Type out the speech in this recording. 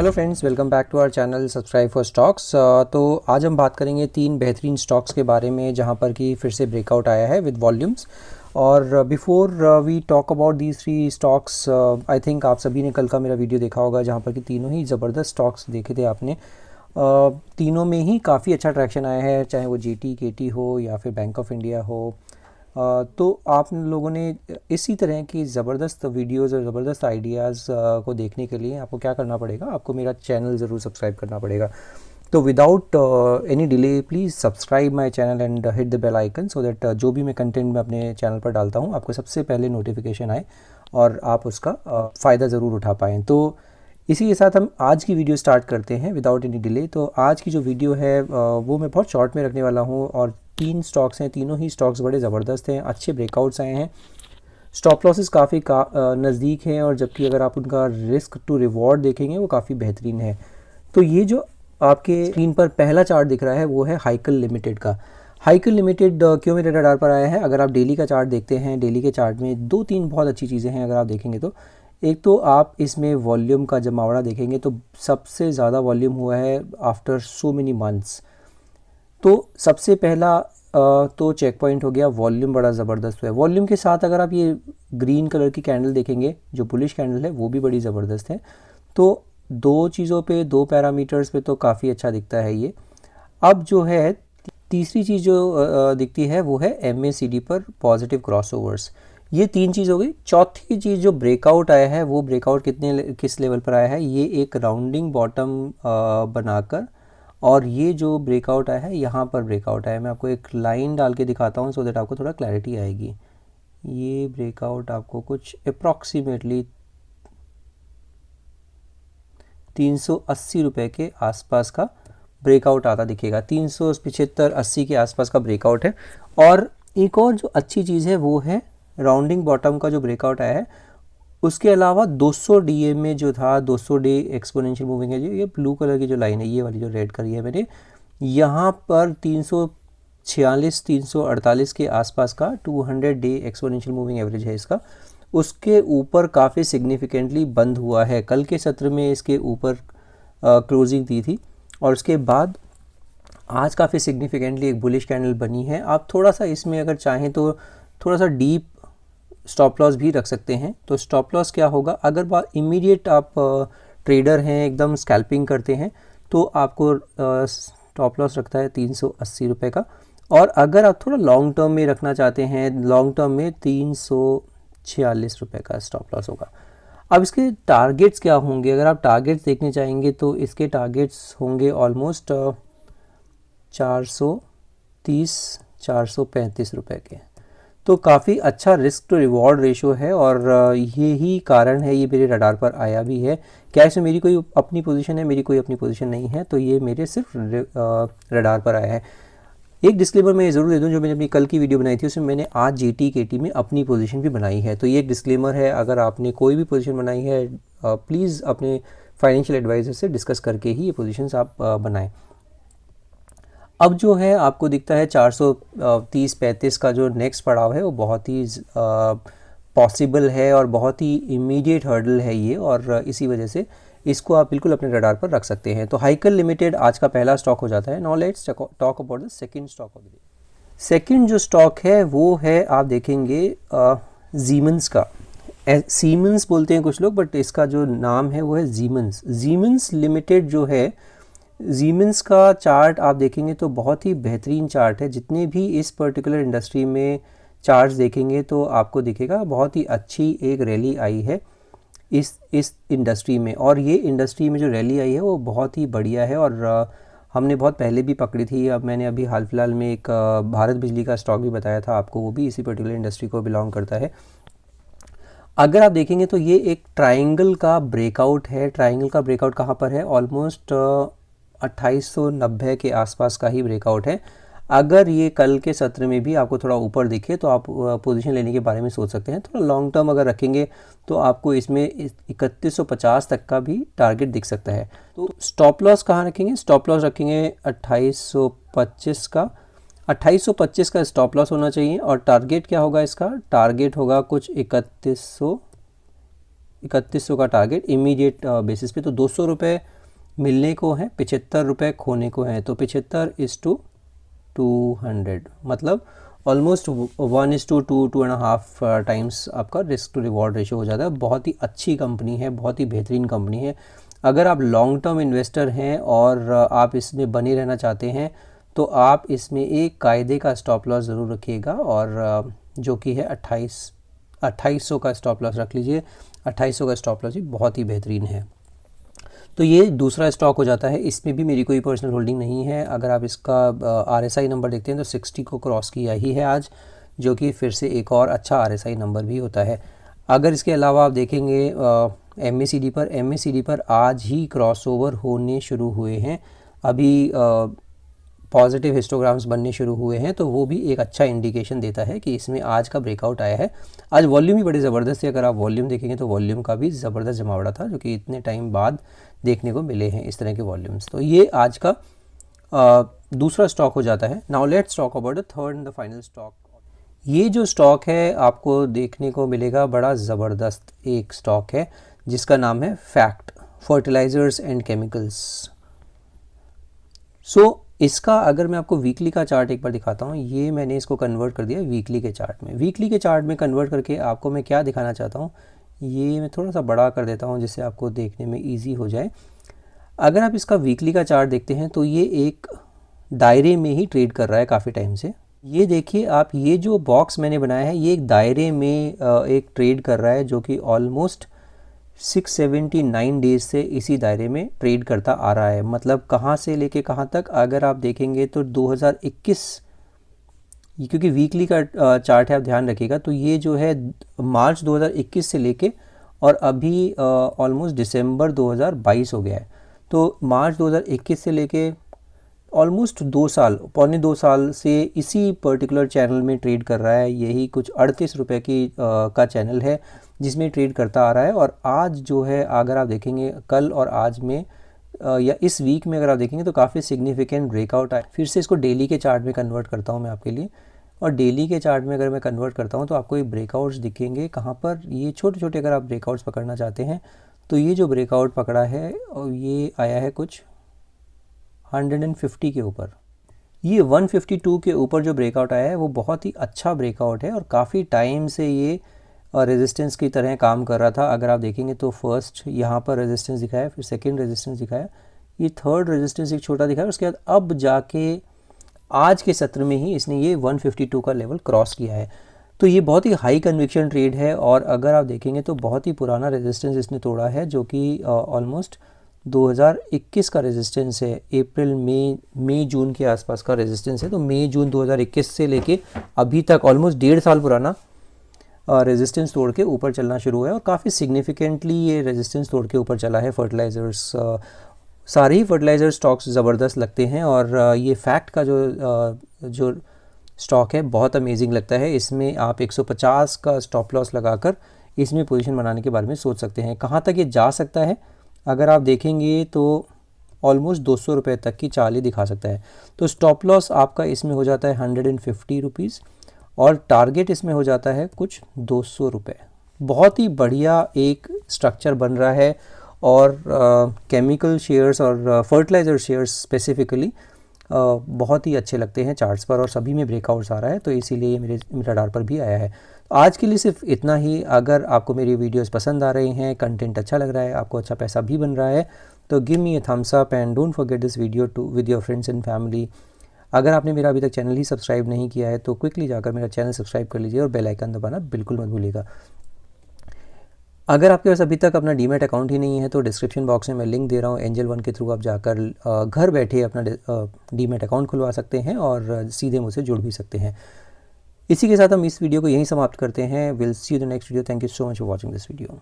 Hello friends, welcome back to our channel subscribe for stocks. तो आज हम बात करेंगे 3 बेहतरीन स्टॉक्स के बारे में जहां पर कि फिर से ब्रेकआउट आया है विद वॉल्यूम्स। और before we talk about these 3 stocks, I think आप सभी ने कल का मेरा वीडियो देखा होगा जहां पर कि तीनों ही ज़बरदस्त स्टॉक्स देखे थे आपने। तीनों में ही काफ़ी अच्छा ट्रैक्शन आया है, चाहे वो जीटी, केटी हो या फिर बैंक ऑफ इंडिया हो। तो आप लोगों ने इसी तरह की ज़बरदस्त वीडियोज़ और ज़बरदस्त आइडियाज़ को देखने के लिए आपको क्या करना पड़ेगा, आपको मेरा चैनल ज़रूर सब्सक्राइब करना पड़ेगा। तो without any delay please subscribe my channel and hit the bell icon so that जो भी मैं कंटेंट मैं अपने चैनल पर डालता हूँ आपको सबसे पहले नोटिफिकेशन आए और आप उसका फ़ायदा ज़रूर उठा पाएँ। तो इसी के साथ हम आज की वीडियो स्टार्ट करते हैं विदाउट एनी डिले। तो आज की जो वीडियो है वो मैं बहुत शॉर्ट में रखने वाला हूँ और 3 स्टॉक्स हैं, तीनों ही स्टॉक्स बड़े ज़बरदस्त हैं, अच्छे ब्रेकआउट्स आए हैं, स्टॉप लॉसेस काफ़ी नज़दीक हैं और जबकि अगर आप उनका रिस्क टू रिवॉर्ड देखेंगे वो काफ़ी बेहतरीन है। तो ये जो आपके स्क्रीन पर पहला चार्ट दिख रहा है वो है हाइकल लिमिटेड का। हाइकल लिमिटेड क्यों मेरे रडार पर आया है? अगर आप डेली का चार्ट देखते हैं, डेली के चार्ट में 2-3 बहुत अच्छी चीज़ें हैं अगर आप देखेंगे तो। एक तो आप इसमें वॉल्यूम का जमावड़ा देखेंगे तो सबसे ज़्यादा वॉल्यूम हुआ है आफ्टर सो मेनी मंथ्स। तो सबसे पहला तो चेक पॉइंट हो गया, वॉल्यूम बड़ा ज़बरदस्त हुआ है। वॉल्यूम के साथ अगर आप ये ग्रीन कलर की कैंडल देखेंगे जो बुलिश कैंडल है वो भी बड़ी ज़बरदस्त है। तो 2 चीज़ों पे, 2 पैरामीटर्स पे तो काफ़ी अच्छा दिखता है ये। अब जो है तीसरी चीज़ जो दिखती है वो है MACD पर पॉजिटिव क्रॉसओवर्स। ये 3 चीज़ हो गई। चौथी चीज़ जो ब्रेकआउट आया है वो ब्रेकआउट किस लेवल पर आया है? ये एक राउंडिंग बॉटम बनाकर, और ये जो ब्रेकआउट आया है यहाँ पर ब्रेकआउट आया है। मैं आपको एक लाइन डाल के दिखाता हूँ सो दैट आपको थोड़ा क्लैरिटी आएगी। ये ब्रेकआउट आपको कुछ अप्रॉक्सीमेटली 380 रुपये के आसपास का ब्रेकआउट आता दिखेगा। 375-80 के आसपास का ब्रेकआउट है। और एक और जो अच्छी चीज़ है वो है राउंडिंग बॉटम का जो ब्रेकआउट आया है, उसके अलावा 200 DA में जो था 200 डे एक्सपोनेंशियल मूविंग है, जो ये ब्लू कलर की जो लाइन है, ये वाली जो रेड करी है मैंने, यहाँ पर 346-348 के आसपास का 200 डे एक्सपोनेंशियल मूविंग एवरेज है इसका। उसके ऊपर काफ़ी सिग्निफिकेंटली बंद हुआ है। कल के सत्र में इसके ऊपर क्लोजिंग दी थी और उसके बाद आज काफ़ी सिग्निफिकेंटली एक बुलिश कैंडल बनी है। आप थोड़ा सा इसमें अगर चाहें तो थोड़ा सा डीप स्टॉप लॉस भी रख सकते हैं। तो स्टॉप लॉस क्या होगा? अगर बात इमीडिएट आप ट्रेडर हैं, एकदम स्कैल्पिंग करते हैं, तो आपको स्टॉप लॉस रखता है 380 रुपये का। और अगर आप थोड़ा लॉन्ग टर्म में रखना चाहते हैं, लॉन्ग टर्म में 346 रुपये का स्टॉप लॉस होगा। अब इसके टारगेट्स क्या होंगे? अगर आप टारगेट्स देखने चाहेंगे तो इसके टारगेट्स होंगे ऑलमोस्ट 430-435 रुपये के। तो काफ़ी अच्छा रिस्क टू रिवॉर्ड रेशो है और यही कारण है ये मेरे रडार पर आया भी है। क्या इसमें मेरी कोई अपनी पोजीशन है? मेरी कोई अपनी पोजीशन नहीं है, तो ये मेरे सिर्फ रडार पर आया है। एक डिस्क्लेमर मैं ज़रूर दे दूं, जो मैंने अपनी कल की वीडियो बनाई थी उसमें मैंने आज जीटी केटी में अपनी पोजीशन भी बनाई है। तो ये एक डिस्क्लेमर है, अगर आपने कोई भी पोजीशन बनाई है प्लीज़ अपने फाइनेंशियल एडवाइज़र से डिस्कस करके ही ये पोजीशंस आप बनाएं। अब जो है आपको दिखता है 430-35 का जो नेक्स्ट पड़ाव है वो बहुत ही पॉसिबल है और बहुत ही इमीडिएट हर्डल है ये, और इसी वजह से इसको आप बिल्कुल अपने रडार पर रख सकते हैं। तो हाइकल लिमिटेड आज का पहला स्टॉक हो जाता है। Now let's talk about the second stock of the day. Second जो स्टॉक है वो है, आप देखेंगे जीमेंस का। सीमेंस बोलते हैं कुछ लोग, बट इसका जो नाम है वो है जीमेंस। जीमेंस लिमिटेड जो है, जीमेंस का चार्ट आप देखेंगे तो बहुत ही बेहतरीन चार्ट है। जितने भी इस पर्टिकुलर इंडस्ट्री में चार्ट्स देखेंगे तो आपको दिखेगा बहुत ही अच्छी एक रैली आई है इस इंडस्ट्री में, और ये इंडस्ट्री में जो रैली आई है वो बहुत ही बढ़िया है। और हमने बहुत पहले भी पकड़ी थी। अब मैंने अभी हाल फिलहाल में एक भारत बिजली का स्टॉक भी बताया था आपको, वो भी इसी पर्टिकुलर इंडस्ट्री को बिलोंग करता है। अगर आप देखेंगे तो ये एक ट्राइंगल का ब्रेकआउट है। ट्राइंगल का ब्रेकआउट कहाँ पर है? ऑलमोस्ट 2890 के आसपास का ही ब्रेकआउट है। अगर ये कल के सत्र में भी आपको थोड़ा ऊपर दिखे तो आप पोजीशन लेने के बारे में सोच सकते हैं। थोड़ा लॉन्ग टर्म अगर रखेंगे तो आपको इसमें 3150 तक का भी टारगेट दिख सकता है। तो स्टॉप लॉस कहाँ रखेंगे? स्टॉप लॉस रखेंगे 2825 का। 2825 का स्टॉप लॉस होना चाहिए। और टारगेट क्या होगा इसका? टारगेट होगा कुछ 3100 3100 का टारगेट इमीडिएट बेसिस पे। तो 200 रुपये मिलने को है, 75 रुपये खोने को हैं। तो 75:200 मतलब ऑलमोस्ट 1:2.5 टाइम्स आपका रिस्क टू रिवॉर्ड रेशियो हो जाता है। बहुत ही अच्छी कंपनी है, बहुत ही बेहतरीन कंपनी है। अगर आप लॉन्ग टर्म इन्वेस्टर हैं और आप इसमें बने रहना चाहते हैं तो आप इसमें एक कायदे का स्टॉप लॉस ज़रूर रखिएगा, और जो कि है 2800 का स्टॉप लॉस रख लीजिए। 2800 का स्टॉप लॉस ही बहुत ही बेहतरीन है। तो ये दूसरा स्टॉक हो जाता है। इसमें भी मेरी कोई पर्सनल होल्डिंग नहीं है। अगर आप इसका RSI नंबर देखते हैं तो 60 को क्रॉस किया ही है आज, जो कि फिर से एक और अच्छा RSI नंबर भी होता है। अगर इसके अलावा आप देखेंगे MACD पर आज ही क्रॉसओवर होने शुरू हुए हैं, अभी पॉजिटिव हिस्टोग्राम्स बनने शुरू हुए हैं, तो वो भी एक अच्छा इंडिकेशन देता है कि इसमें आज का ब्रेकआउट आया है। आज वॉल्यूम भी बड़ी ज़बरदस्त है। अगर आप वॉल्यूम देखेंगे तो वॉल्यूम का भी ज़बरदस्त जमावड़ा था, जो कि इतने टाइम बाद देखने को मिले हैं इस तरह के वॉल्यूम्स। तो ये आज का दूसरा स्टॉक हो जाता है। Now let's talk about the third and the final stock. ये जो स्टॉक है आपको देखने को मिलेगा, बड़ा ज़बरदस्त एक स्टॉक है जिसका नाम है फैक्ट फर्टिलाइजर्स एंड केमिकल्स। सो इसका अगर मैं आपको वीकली का चार्ट एक बार दिखाता हूँ, ये मैंने इसको कन्वर्ट कर दिया वीकली के चार्ट में। वीकली के चार्ट में कन्वर्ट करके आपको मैं क्या दिखाना चाहता हूँ, ये मैं थोड़ा सा बड़ा कर देता हूँ जिससे आपको देखने में इजी हो जाए। अगर आप इसका वीकली का चार्ट देखते हैं तो ये एक दायरे में ही ट्रेड कर रहा है काफ़ी टाइम से। ये देखिए आप, ये जो बॉक्स मैंने बनाया है ये एक दायरे में एक ट्रेड कर रहा है, जो कि ऑलमोस्ट 679 डेज से इसी दायरे में ट्रेड करता आ रहा है। मतलब कहाँ से लेके कहाँ तक अगर आप देखेंगे तो 2021, क्योंकि वीकली का चार्ट है आप ध्यान रखिएगा, तो ये जो है मार्च 2021 से लेके और अभी ऑलमोस्ट दिसंबर 2022 हो गया है। तो मार्च 2021 से लेके ऑलमोस्ट 2 साल, पौने 2 साल से इसी पर्टिकुलर चैनल में ट्रेड कर रहा है। यही कुछ 38 रुपये की का चैनल है जिसमें ट्रेड करता आ रहा है। और आज जो है अगर आप देखेंगे कल और आज में या इस वीक में अगर आप देखेंगे तो काफ़ी सिग्निफिकेंट ब्रेकआउट आया। फिर से इसको डेली के चार्ट में कन्वर्ट करता हूँ मैं आपके लिए, और डेली के चार्ट में अगर मैं कन्वर्ट करता हूँ तो आपको ये ब्रेकआउट्स दिखेंगे। कहाँ पर ये छोटे छोटे अगर आप ब्रेकआउट्स पकड़ना चाहते हैं तो ये जो ब्रेकआउट पकड़ा है और ये आया है कुछ 150 के ऊपर। ये 152 के ऊपर जो ब्रेकआउट आया है वो बहुत ही अच्छा ब्रेकआउट है और काफ़ी टाइम से ये रेजिस्टेंस की तरह काम कर रहा था। अगर आप देखेंगे तो फर्स्ट यहाँ पर रेजिस्टेंस दिखाया, फिर सेकंड रेजिस्टेंस दिखाया, ये थर्ड रेजिस्टेंस एक छोटा दिखाया, उसके बाद अब जाके आज के सत्र में ही इसने ये 152 का लेवल क्रॉस किया है। तो ये बहुत ही हाई कन्विक्शन ट्रेड है। और अगर आप देखेंगे तो बहुत ही पुराना रेजिस्टेंस इसने तोड़ा है, जो कि ऑलमोस्ट 2021 का रेजिस्टेंस है। अप्रैल मई जून के आसपास का रेजिस्टेंस है। तो मई जून 2021 से लेके अभी तक ऑलमोस्ट 1.5 साल पुराना रेजिस्टेंस तोड़ के ऊपर चलना शुरू हुआ है और काफ़ी सिग्निफिकेंटली ये रेजिस्टेंस तोड़ के ऊपर चला है। फर्टिलाइज़र्स, सारे ही फर्टिलाइज़र स्टॉक्स ज़बरदस्त लगते हैं और ये फैक्ट का जो स्टॉक है बहुत अमेजिंग लगता है। इसमें आप 150 का स्टॉप लॉस लगाकर इसमें पोजीशन बनाने के बारे में सोच सकते हैं। कहाँ तक ये जा सकता है अगर आप देखेंगे तो ऑलमोस्ट 200 रुपये तक की चाल ही दिखा सकता है। तो स्टॉप लॉस आपका इसमें हो जाता है 150 रुपीज़ और टारगेट इसमें हो जाता है कुछ 200 रुपये। बहुत ही बढ़िया एक स्ट्रक्चर बन रहा है और केमिकल शेयर्स और फर्टिलाइज़र शेयर्स स्पेसिफिकली बहुत ही अच्छे लगते हैं चार्ट्स पर और सभी में ब्रेकआउट्स आ रहा है, तो इसीलिए ये मेरे रडार पर भी आया है। आज के लिए सिर्फ इतना ही। अगर आपको मेरी वीडियोस पसंद आ रही हैं, कंटेंट अच्छा लग रहा है, आपको अच्छा पैसा भी बन रहा है, तो give me a thumbs up and don't forget this video to with your friends and family. अगर आपने मेरा अभी तक चैनल ही सब्सक्राइब नहीं किया है तो क्विकली जाकर मेरा चैनल सब्सक्राइब कर लीजिए और बेल आइकन दबाना बिल्कुल मत भूलिएगा। अगर आपके पास अभी तक अपना डीमैट अकाउंट ही नहीं है तो डिस्क्रिप्शन बॉक्स में मैं लिंक दे रहा हूँ, एंजल वन के थ्रू आप जाकर घर बैठे अपना डीमैट अकाउंट खुलवा सकते हैं और सीधे मुझसे जुड़ भी सकते हैं। इसी के साथ हम इस वीडियो को यहीं समाप्त करते हैं। Will see you the next video. Thank you so much for watching this video.